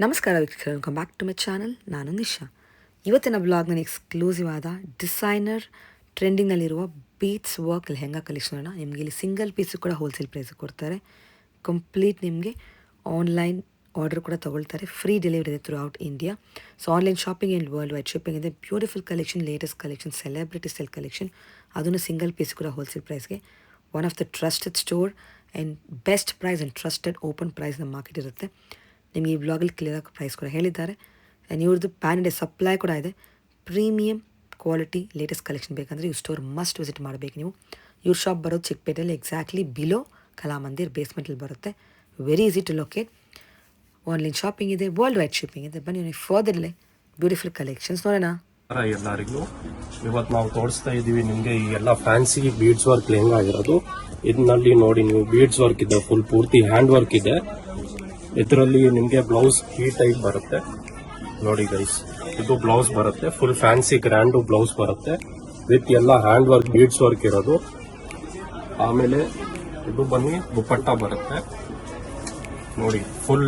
ನಮಸ್ಕಾರ ವೀಕ್ಷಕರೇ, welcome back to my channel. ನಾನು ನಿಶಾ. ಇವತ್ತಿನ ಬ್ಲಾಗ್ನಲ್ಲಿ ಎಕ್ಸ್ಕ್ಲೂಸಿವ್ ಆದ ಡಿಸೈನರ್ ಟ್ರೆಂಡಿಂಗ್ನಲ್ಲಿರುವ ಬೀಟ್ಸ್ ವರ್ಕ್ ಲೆಹೆಂಗಾ ಕಲೆಕ್ಷನ್ನ ನಿಮಗೆ ಇಲ್ಲಿ ಸಿಂಗಲ್ ಪೀಸು ಕೂಡ ಹೋಲ್ಸೇಲ್ ಪ್ರೈಸ್ ಕೊಡ್ತಾರೆ. ಕಂಪ್ಲೀಟ್ ನಿಮಗೆ ಆನ್ಲೈನ್ ಆರ್ಡರ್ ಕೂಡ ತೊಗೊಳ್ತಾರೆ. ಫ್ರೀ ಡೆಲಿವರಿ ಇದೆ throughout India. So online shopping and world wide shipping ಇದೆ. Beautiful collection, latest collection, celebrity style collection, ಅದನ್ನು ಸಿಂಗಲ್ ಪೀಸ್ ಕೂಡ ಹೋಲ್ಸೇಲ್ ಪ್ರೈಸ್ಗೆ. One of the trusted store and best price and trusted open price ನಮ್ಮ market ಇರುತ್ತೆ. ನಿಮಗೆ ಈ ಬ್ಲಾಗಲ್ಲಿ clear price ಕೂಡ ಹೇಳಿದ್ದಾರೆ. ಆ್ಯಂಡ್ ಇವ್ರದ್ದು ಪ್ಯಾನ್ ಇಂಡಿಯಾ ಸಪ್ಲೈ ಕೂಡ ಇದೆ. ಪ್ರೀಮಿಯಂ ಕ್ವಾಲಿಟಿ ಲೇಟೆಸ್ಟ್ ಕಲೆಕ್ಷನ್ ಬೇಕಂದರೆ ಇವ್ರ ಸ್ಟೋರ್ ಮಸ್ಟ್ ವಿಸಿಟ್ ಮಾಡಬೇಕು ನೀವು. ಇವ್ರ ಶಾಪ್ ಬರೋದು ಚಿಕ್ಕಪೇಟೆಯಲ್ಲಿ ಎಕ್ಸಾಕ್ಟ್ಲಿ ಬಿಲೋ ಕಲಾಮಂದಿರ್ ಬೇಸ್ಮೆಂಟಲ್ಲಿ ಬರುತ್ತೆ. Very easy to locate. Online shopping ಇದೆ, ವರ್ಲ್ಡ್ ವೈಡ್ ಶಿಪ್ಪಿಂಗ್ ಇದೆ. ಬನ್ನಿ ನೀವು ಫರ್ದರ್ಲೆ ಬ್ಯೂಟಿಫುಲ್ ಕಲೆಕ್ಷನ್ಸ್ ನೋಡೋಣ. ಎಲ್ಲರಿಗೂ ಇವತ್ತು ನಾವು ತೋರಿಸ್ತಾ ಇದೀವಿ ನಿಮ್ಗೆ ಈ ಎಲ್ಲ ಫ್ಯಾನ್ಸಿ ಬೀಡ್ಸ್ ವರ್ಕ್ ಲೆಹಂಗಾ ಆಗಿರೋದು. ಇದರಲ್ಲಿ ನೋಡಿ ನೀವು ಬೀಡ್ಸ್ ವರ್ಕ್ ಇದೆ, ಫುಲ್ ಪೂರ್ತಿ ಹ್ಯಾಂಡ್ ವರ್ಕ್ ಇದೆ. ಇದರಲ್ಲಿ ನಿಮ್ಗೆ ಬ್ಲೌಸ್ ಈ ಟೈಪ್ ಬರುತ್ತೆ ನೋಡಿ ಗೈಸ್. ಇದು ಬ್ಲೌಸ್ ಬರುತ್ತೆ, ಫುಲ್ ಫ್ಯಾನ್ಸಿ ಗ್ರ್ಯಾಂಡ್ ಬ್ಲೌಸ್ ಬರುತ್ತೆ ವಿತ್ ಎಲ್ಲ ಹ್ಯಾಂಡ್ ವರ್ಕ್ ಬೀಡ್ಸ್ ವರ್ಕ್ ಇರೋದು. ಆಮೇಲೆ ಇದು ಬನ್ನಿ ದುಪಟ್ಟ ಬರುತ್ತೆ ನೋಡಿ. ಫುಲ್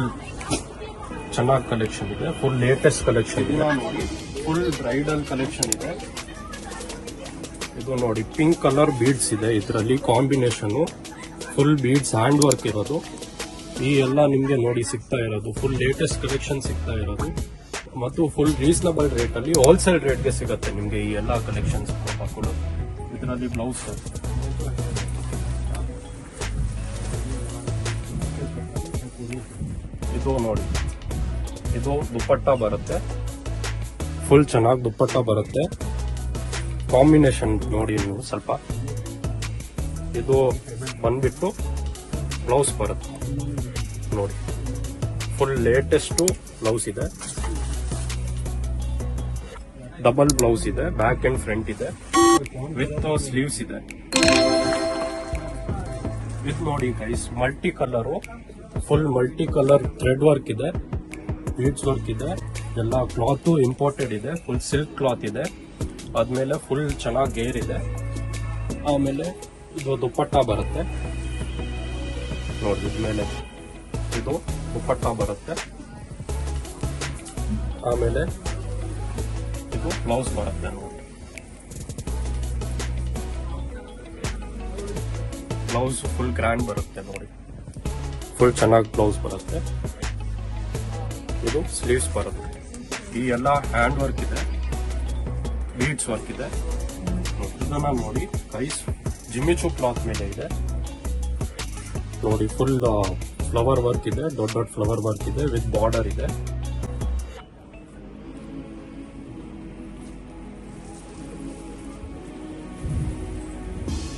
ಚೆನ್ನಾಗಿ ಕಲೆಕ್ಷನ್ ಇದೆ, ಫುಲ್ ಲೇಟೆಸ್ಟ್ ಕಲೆಕ್ಷನ್ ಇದೆ ನೋಡಿ. ಫುಲ್ ಬ್ರೈಡಲ್ ಕಲೆಕ್ಷನ್ ಇದೆ. ಇದು ನೋಡಿ ಪಿಂಕ್ ಕಲರ್ ಬೀಡ್ಸ್ ಇದೆ ಇದರಲ್ಲಿ combination. Full beads hand work ಇರೋದು. ಈ ಎಲ್ಲ ನಿಮ್ಗೆ ನೋಡಿ ಸಿಗ್ತಾ ಇರೋದು ಫುಲ್ ಲೇಟೆಸ್ಟ್ ಕಲೆಕ್ಷನ್ ಸಿಗ್ತಾ ಇರೋದು ಮತ್ತು ಫುಲ್ ರೀಸನಬಲ್ ರೇಟ್ ಅಲ್ಲಿ ಹೋಲ್ಸೇಲ್ ರೇಟ್ಗೆ ಸಿಗುತ್ತೆ ನಿಮ್ಗೆ ಈ ಎಲ್ಲ ಕಲೆಕ್ಷನ್ಸ್ ಹಾಕೊಂಡು. ಇದರಲ್ಲಿ ಬ್ಲೌಸ್ ಇದು ನೋಡಿ, ಇದು ದುಪಟ್ಟ ಬರುತ್ತೆ. ಫುಲ್ ಚೆನ್ನಾಗಿ ದುಪಟ್ಟ ಬರುತ್ತೆ. ಕಾಂಬಿನೇಷನ್ ನೋಡಿ ನೀವು ಸ್ವಲ್ಪ. ಇದು ಬಂದ್ಬಿಟ್ಟು ಬ್ಲೌಸ್ ಬರುತ್ತೆ ನೋಡಿ. ಫುಲ್ ಲೇಟೆಸ್ಟ್ ಬ್ಲೌಸ್ ಇದೆ, ಡಬಲ್ ಬ್ಲೌಸ್ ಇದೆ, ಬ್ಯಾಕ್ ಅಂಡ್ ಫ್ರಂಟ್ ಇದೆ, ವಿತ್ ಸ್ಲೀವ್ಸ್ ಇದೆ. ವಿತ್ ನೋಡಿ guys multi colour, full multi colour thread work ಇದೆ, ಬೀಡ್ಸ್ ವರ್ಕ್ ಇದೆ. ಎಲ್ಲ ಕ್ಲಾತ್ ಇಂಪೋರ್ಟೆಡ್ ಇದೆ, ಫುಲ್ ಸಿಲ್ಕ್ ಕ್ಲಾತ್ ಇದೆ. ಆದ್ಮೇಲೆ ಫುಲ್ ಚೆನ್ನಾಗಿ ಗೇರ್ ಇದೆ. ಆಮೇಲೆ ಇದು ದುಪಟ್ಟ ಬರುತ್ತೆ ನೋಡಿ. ಇದ್ಮೇಲೆ ಇದು ದುಪಟ್ಟ ಬರುತ್ತೆ. ಆಮೇಲೆ ಇದು ಬ್ಲೌಸ್ ಬರುತ್ತೆ ನೋಡಿ. ಬ್ಲೌಸ್ ಫುಲ್ ಗ್ರ್ಯಾಂಡ್ ಬರುತ್ತೆ ನೋಡಿ. ಫುಲ್ ಚೆನ್ನಾಗಿ ಬ್ಲೌಸ್ ಬರುತ್ತೆ. ಇದು ಸ್ಲೀವ್ಸ್ ಬರುತ್ತೆ. ಈ ಎಲ್ಲ ಹ್ಯಾಂಡ್ ವರ್ಕ್ ಇದೆ, ಬೀಡ್ಸ್ ವರ್ಕ್ ಇದೆ. ಇದನ್ನ ನೋಡಿ ಕೈಸ್ ಜಿಮ್ಮಿಚು ಕ್ಲಾತ್ ಮೇಲೆ ಇದೆ ನೋಡಿ. ಫುಲ್ ಫ್ಲವರ್ ವರ್ಕ್ ಇದೆ, ದೊಡ್ಡ ದೊಡ್ಡ ಫ್ಲವರ್ ವರ್ಕ್ ಇದೆ ವಿತ್ ಬಾರ್ಡರ್ ಇದೆ.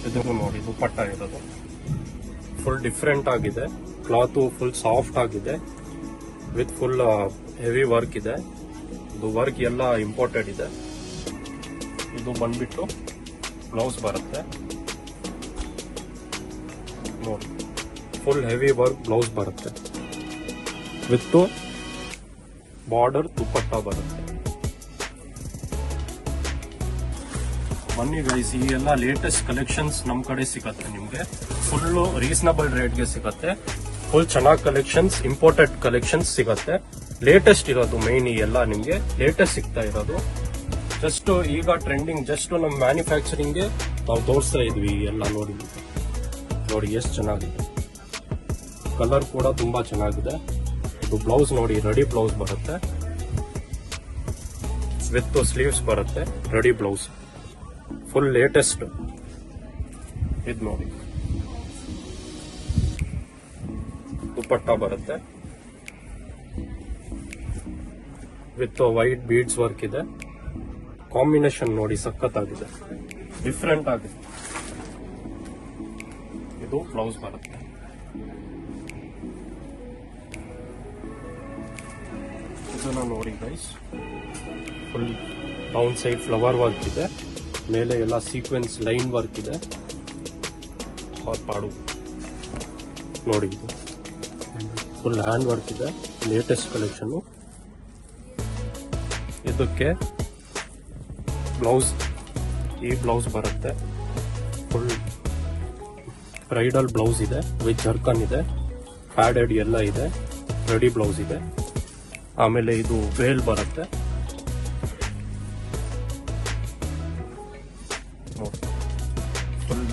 ಇದು ನೋಡಿ ದುಪಟ್ಟ ಇರೋದು ಫುಲ್ ಡಿಫ್ರೆಂಟ್ ಆಗಿದೆ. ಕ್ಲಾತ್ ಫುಲ್ ಸಾಫ್ಟ್ ಆಗಿದೆ ವಿತ್ ಫುಲ್ ಹೆವಿ ವರ್ಕ್ ಇದೆ. ಇದು ವರ್ಕ್ ಎಲ್ಲ ಇಂಪೋರ್ಟೆಡ್ ಇದೆ. ಇದು ಬಂದ್ಬಿಟ್ಟು ಬ್ಲೌಸ್ ಬರುತ್ತೆ ನೋಡಿ. ಫುಲ್ ಹೆವಿ ವರ್ಕ್ ಬ್ಲೌಸ್ ಬರುತ್ತೆ ವಿತ್ ಬಾರ್ಡರ್ ದುಪಟ್ಟ ಬರುತ್ತೆ. ಬನ್ನಿ ಗೈಸ್, ಈ ಎಲ್ಲ ಲೇಟೆಸ್ಟ್ ಕಲೆಕ್ಷನ್ಸ್ ನಮ್ ಕಡೆ ಸಿಗತ್ತೆ ನಿಮ್ಗೆ. ಫುಲ್ ರೀಸನಬಲ್ ರೇಟ್ಗೆ ಸಿಗತ್ತೆ. ಫುಲ್ ಚೆನ್ನಾಗಿ ಕಲೆಕ್ಷನ್ಸ್, ಇಂಪೋರ್ಟೆಡ್ ಕಲೆಕ್ಷನ್ಸ್ ಸಿಗತ್ತೆ. ಲೇಟೆಸ್ಟ್ ಇರೋದು ಮೈನ್. ಈ ಎಲ್ಲ ನಿಮ್ಗೆ ಲೇಟೆಸ್ಟ್ ಸಿಗ್ತಾ ಇರೋದು. ಜಸ್ಟ್ ಈಗ ಟ್ರೆಂಡಿಂಗ್, ಜಸ್ಟ್ ನಮ್ಮ ಮ್ಯಾನುಫ್ಯಾಕ್ಚರಿಂಗ್ಗೆ ನಾವು ತೋರಿಸ್ತಾ ಇದ್ವಿ. ಎಲ್ಲ ನೋಡಿ ನೋಡಿ ಎಷ್ಟು ಚೆನ್ನಾಗಿದೆ. ಕಲರ್ ಕೂಡ ತುಂಬಾ ಚೆನ್ನಾಗಿದೆ. ಇದು ಬ್ಲೌಸ್ ನೋಡಿ, ರೆಡಿ ಬ್ಲೌಸ್ ಬರುತ್ತೆ ವಿತ್ ಸ್ಲೀವ್ಸ್ ಬರುತ್ತೆ. Ready blouse full latest. ಇದು ನೋಡಿ ದುಪಟ್ಟ ಬರುತ್ತೆ ವಿತ್ ವೈಟ್ ಬೀಡ್ಸ್ ವರ್ಕ್ ಇದೆ. ಕಾಂಬಿನೇಷನ್ ನೋಡಿ ಸಖತ್ತಾಗಿದೆ, ಡಿಫ್ರೆಂಟ್ ಆಗಿದೆ. ಇದು ಬ್ಲೌಸ್ ಬರುತ್ತೆ. ಇದನ್ನ ನೋಡಿ guys, full down side flower work ಇದೆ, ಮೇಲೆ ಎಲ್ಲ ಸೀಕ್ವೆನ್ಸ್ ಲೈನ್ ವರ್ಕ್ ಇದೆ. ಪಾಡು ನೋಡಿ, ಇದು ಫುಲ್ ಹ್ಯಾಂಡ್ ವರ್ಕ್ ಇದೆ, ಲೇಟೆಸ್ಟ್ ಕಲೆಕ್ಷನ್. ಇದಕ್ಕೆ ಬ್ಲೌಸ್, ಈ ಬ್ಲೌಸ್ ಬರುತ್ತೆ. ಫುಲ್ ಬ್ರೈಡಲ್ ಬ್ಲೌಸ್ ಇದೆ ವಿತ್ ಜರ್ಕನ್ ಇದೆ, ಪ್ಯಾಡೆಡ್ ಎಲ್ಲ ಇದೆ. ರೆಡಿ ಬ್ಲೌಸ್ ಇದೆ. ಆಮೇಲೆ ಇದು ವೇಲ್ ಬರುತ್ತೆ, ಫುಲ್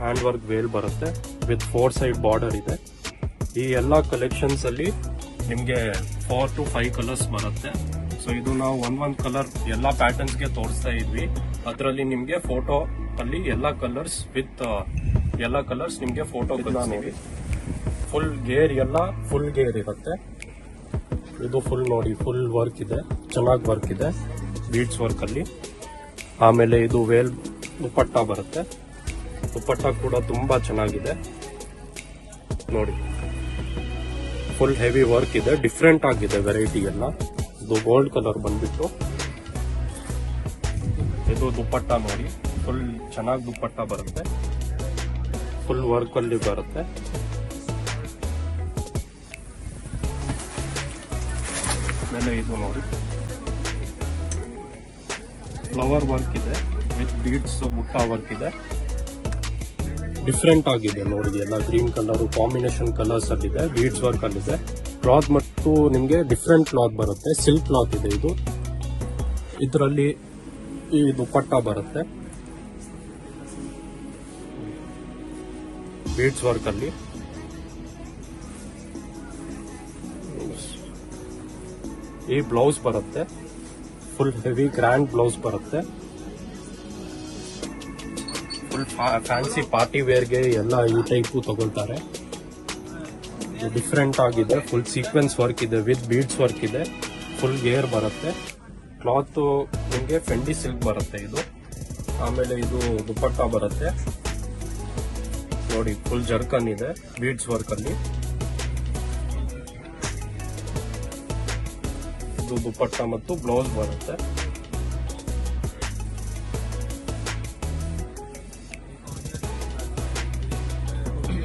ಹ್ಯಾಂಡ್ ವರ್ಕ್ ವೇಲ್ ಬರುತ್ತೆ ವಿತ್ 4 ಸೈಡ್ ಬಾರ್ಡರ್ ಇದೆ. ಈ ಎಲ್ಲಾ ಕಲೆಕ್ಷನ್ಸ್ ಅಲ್ಲಿ ನಿಮ್ಗೆ 4 to 5 ಕಲರ್ಸ್ ಬರುತ್ತೆ. ಸೊ ಇದು ನಾವು ಒಂದ್ ಕಲರ್ ಎಲ್ಲಾ ಪ್ಯಾಟರ್ನ್ಸ್ ಗೆ ತೋರಿಸ್ತಾ ಇದ್ವಿ. ಅದರಲ್ಲಿ ನಿಮ್ಗೆ ಫೋಟೋ ಅಲ್ಲಿ ಎಲ್ಲಾ ಕಲರ್ಸ್ ನಿಮ್ಗೆ ಫೋಟೋ ನೋಡಿ. ಫುಲ್ ಗೇರ್ ಎಲ್ಲ ಫುಲ್ ಗೇರ್ ಇರುತ್ತೆ. ಇದು ಫುಲ್ ನೋಡಿ, ಫುಲ್ ವರ್ಕ್ ಇದೆ, ಚೆನ್ನಾಗಿ ವರ್ಕ್ ಇದೆ ಬೀಡ್ಸ್ ವರ್ಕ್ ಅಲ್ಲಿ. ಆಮೇಲೆ ಇದು ವೇಲ್ ದುಪಟ್ಟ ಬರುತ್ತೆ. ದುಪಟ್ಟ ಕೂಡ ತುಂಬಾ ಚೆನ್ನಾಗಿದೆ ನೋಡಿ. ಫುಲ್ ಹೆವಿ ವರ್ಕ್ ಇದೆ, ಡಿಫ್ರೆಂಟ್ ಆಗಿದೆ ವೆರೈಟಿ ಎಲ್ಲ. ಇದು ಗೋಲ್ಡ್ ಕಲರ್ ಬಂದ್ಬಿಟ್ಟು ಇದು ದುಪಟ್ಟ ನೋಡಿ, ಫುಲ್ ಚೆನ್ನಾಗಿ ದುಪಟ್ಟ ಬರುತ್ತೆ, ಫುಲ್ ವರ್ಕ್ ಅಲ್ಲಿ ಬರುತ್ತೆ. ಆಮೇಲೆ ಇದು ನೋಡಿ, ಫ್ಲವರ್ ವರ್ಕ್ ಇದೆ ವಿತ್ ಬೀಡ್ಸ್ ಬುಟ್ಟ ವರ್ಕ್ ಇದೆ, ಡಿಫ್ರೆಂಟ್ ಆಗಿದೆ ನೋಡಿ. ಎಲ್ಲ ಗ್ರೀನ್ ಕಲರ್ ಕಾಂಬಿನೇಷನ್ ಕಲರ್ಸ್ ಅಲ್ಲಿದೆ, ಬೀಡ್ಸ್ ವರ್ಕ್ ಅಲ್ಲಿದೆ. ಕ್ಲಾತ್ ಮತ್ತು ನಿಮ್ಗೆ ಡಿಫ್ರೆಂಟ್ ಕ್ಲಾತ್ ಬರುತ್ತೆ, ಸಿಲ್ಕ್ ಕ್ಲಾತ್ ಇದೆ ಇದು. ಇದರಲ್ಲಿ ಈ ದುಪಟ್ಟ ಬರುತ್ತೆ ಬೀಡ್ಸ್ ವರ್ಕ್ ಅಲ್ಲಿ. ಈ ಬ್ಲೌಸ್ ಬರುತ್ತೆ, ಫುಲ್ ಹೆವಿ ಗ್ರ್ಯಾಂಡ್ ಬ್ಲೌಸ್ ಬರುತ್ತೆ. ಫುಲ್ ಫ್ಯಾನ್ಸಿ ಪಾರ್ಟಿ ವೇರ್ಗೆ ಎಲ್ಲ ಈ ಟೈಪ್ ತಗೊಳ್ತಾರೆ. ಡಿಫ್ರೆಂಟ್ ಆಗಿದೆ, ಫುಲ್ ಸೀಕ್ವೆನ್ಸ್ ವರ್ಕ್ ಇದೆ ವಿತ್ ಬೀಡ್ಸ್ ವರ್ಕ್ ಇದೆ. ಫುಲ್ ಗೇರ್ ಬರುತ್ತೆ. ಕ್ಲಾತ್ ನಿಮಗೆ ಫೆಂಡಿ ಸಿಲ್ಕ್ ಬರುತ್ತೆ ಇದು. ಆಮೇಲೆ ಇದು ದುಪಟ್ಟ ಬರುತ್ತೆ ನೋಡಿ, ಫುಲ್ ಜರ್ಕನ್ ಇದೆ ಬೀಡ್ಸ್ ವರ್ಕ್ ಅಲ್ಲಿ. ಇದು ದುಪಟ್ಟ ಮತ್ತು ಬ್ಲೌಸ್ ಬರುತ್ತೆ.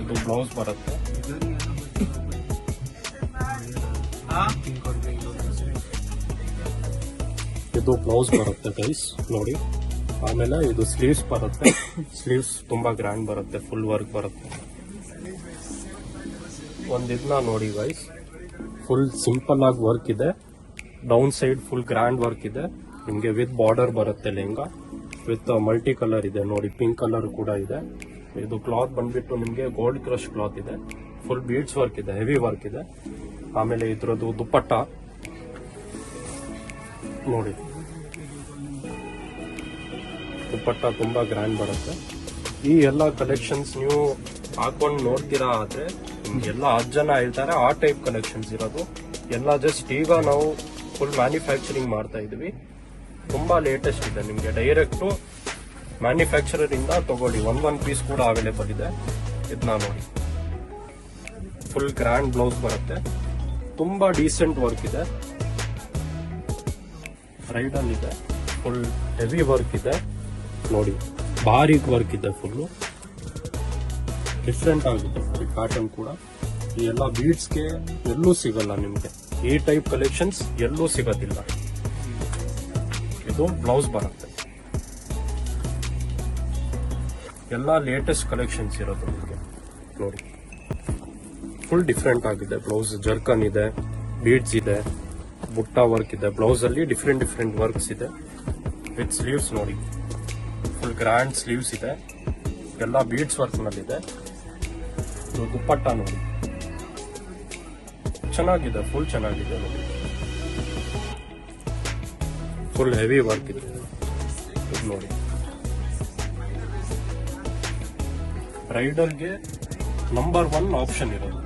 ಇದು ಬ್ಲೌಸ್ ಬರುತ್ತೆ. ಇದು ಬ್ಲೌಸ್ ಬರುತ್ತೆ ಗೈಸ್ ನೋಡಿ. ಆಮೇಲೆ ಇದು ಸ್ಲೀವ್ಸ್ ಬರುತ್ತೆ. ಸ್ಲೀವ್ಸ್ ತುಂಬಾ ಗ್ರ್ಯಾಂಡ್ ಬರುತ್ತೆ, ಫುಲ್ ವರ್ಕ್ ಬರುತ್ತೆ. ಇದನ್ನ ನೋಡಿ ಗೈಸ್, ಫುಲ್ ಸಿಂಪಲ್ ಆಗಿ ವರ್ಕ್ ಇದೆ. Down side full grand work ಇದೆ ನಿಮ್ಗೆ ವಿತ್ ಬಾರ್ಡರ್ ಬರುತ್ತೆ. ಲೆಹಂಗಾ ವಿತ್ ಮಲ್ಟಿ ಕಲರ್ ಇದೆ ನೋಡಿ, ಪಿಂಕ್ ಕಲರ್ ಕೂಡ ಇದೆ. ಇದು ಕ್ಲಾತ್ ಬಂದ್ಬಿಟ್ಟು ನಿಮ್ಗೆ ಗೋಲ್ಡ್ ಕ್ರಶ್ ಕ್ಲಾತ್ ಇದೆ, ಫುಲ್ ಬೀಡ್ಸ್ ವರ್ಕ್ ಇದೆ, ಹೆವಿ ವರ್ಕ್ ಇದೆ. ಆಮೇಲೆ ಇದ್ರದ್ದು ದುಪಟ್ಟ ನೋಡಿ, ದುಪಟ್ಟ ತುಂಬಾ ಗ್ರ್ಯಾಂಡ್ ಬರುತ್ತೆ. ಈ ಎಲ್ಲ ಕಲೆಕ್ಷನ್ಸ್ ನೀವು ಹಾಕೊಂಡು ನೋಡ್ತೀರಾ ಆದ್ರೆ ನಿಮ್ಗೆಲ್ಲ 10 ಜನ ಹೇಳ್ತಾರೆ ಆ ಟೈಪ್ ಕಲೆಕ್ಷನ್ಸ್ ಇರೋದು. ಎಲ್ಲ ಜಸ್ಟ್ ಈಗ ನಾವು ಫುಲ್ ಮ್ಯಾನುಫ್ಯಾಕ್ಚರಿಂಗ್ ಮಾಡ್ತಾ ಇದೀವಿ. ತುಂಬಾ ಲೇಟೆಸ್ಟ್ ಇದೆ, ನಿಮ್ಗೆ ಡೈರೆಕ್ಟ್ ಮ್ಯಾನುಫ್ಯಾಕ್ಚರರ್ ಇಂದ ತಗೊಳ್ಳಿ. ಒಂದ್ ಪೀಸ್ ಕೂಡ ಅವೈಲೇಬಲ್ ಇದೆ. ಇದನ್ನ ನೋಡಿ, ಫುಲ್ ಗ್ರ್ಯಾಂಡ್ ಬ್ಲೌಸ್ ಬರುತ್ತೆ, ತುಂಬಾ ಡೀಸೆಂಟ್ ವರ್ಕ್ ಇದೆ, ಬ್ರೈಡಲ್ ಇದೆ, ಫುಲ್ ಹೆವಿ ವರ್ಕ್ ಇದೆ ನೋಡಿ, ಬಾರೀಕ್ ವರ್ಕ್ ಇದೆ, ಫುಲ್ ಡಿಫ್ರೆಂಟ್ ಆಗಿದೆ ಪ್ಯಾಟರ್ನ್ ಕೂಡ. ಈ ಎಲ್ಲ ಬೀಡ್ಸ್ಗೆ ಎಲ್ಲೂ ಸಿಗಲ್ಲ ನಿಮ್ಗೆ, ಈ ಟೈಪ್ ಕಲೆಕ್ಷನ್ಸ್ ಎಲ್ಲೂ ಸಿಗೋದಿಲ್ಲ. ಇದು ಬ್ಲೌಸ್ ಬರುತ್ತೆ, ಎಲ್ಲ ಲೇಟೆಸ್ಟ್ ಕಲೆಕ್ಷನ್ಸ್ ಇರೋದು ನಿಮಗೆ ನೋಡಿ. ಫುಲ್ ಡಿಫ್ರೆಂಟ್ ಆಗಿದೆ ಬ್ಲೌಸ್, ಜರ್ಕನ್ ಇದೆ, ಬೀಡ್ಸ್ ಇದೆ, ಬುಟ್ಟ ವರ್ಕ್ ಇದೆ. ಬ್ಲೌಸ್ ಅಲ್ಲಿ ಡಿಫ್ರೆಂಟ್ ವರ್ಕ್ಸ್ ಇದೆ ವಿತ್ ಸ್ಲೀವ್ಸ್ ನೋಡಿ, ಫುಲ್ ಗ್ರ್ಯಾಂಡ್ ಸ್ಲೀವ್ಸ್ ಇದೆ, ಎಲ್ಲ ಬೀಡ್ಸ್ ವರ್ಕ್ ನಲ್ಲಿದೆ. ದುಪಟ್ಟ ನೋಡಿ, ಚೆನ್ನಾಗಿದೆ, ಫುಲ್ ಚೆನ್ನಾಗಿದೆ ನೋಡಿ, ಫುಲ್ ಹೆವಿ ವರ್ಕ್ ಇದೆ. ಇದು ನೋಡಿ, ಬ್ರೈಡಲ್ಗೆ ನಂಬರ್ 1 ಆಪ್ಷನ್ ಇರೋದು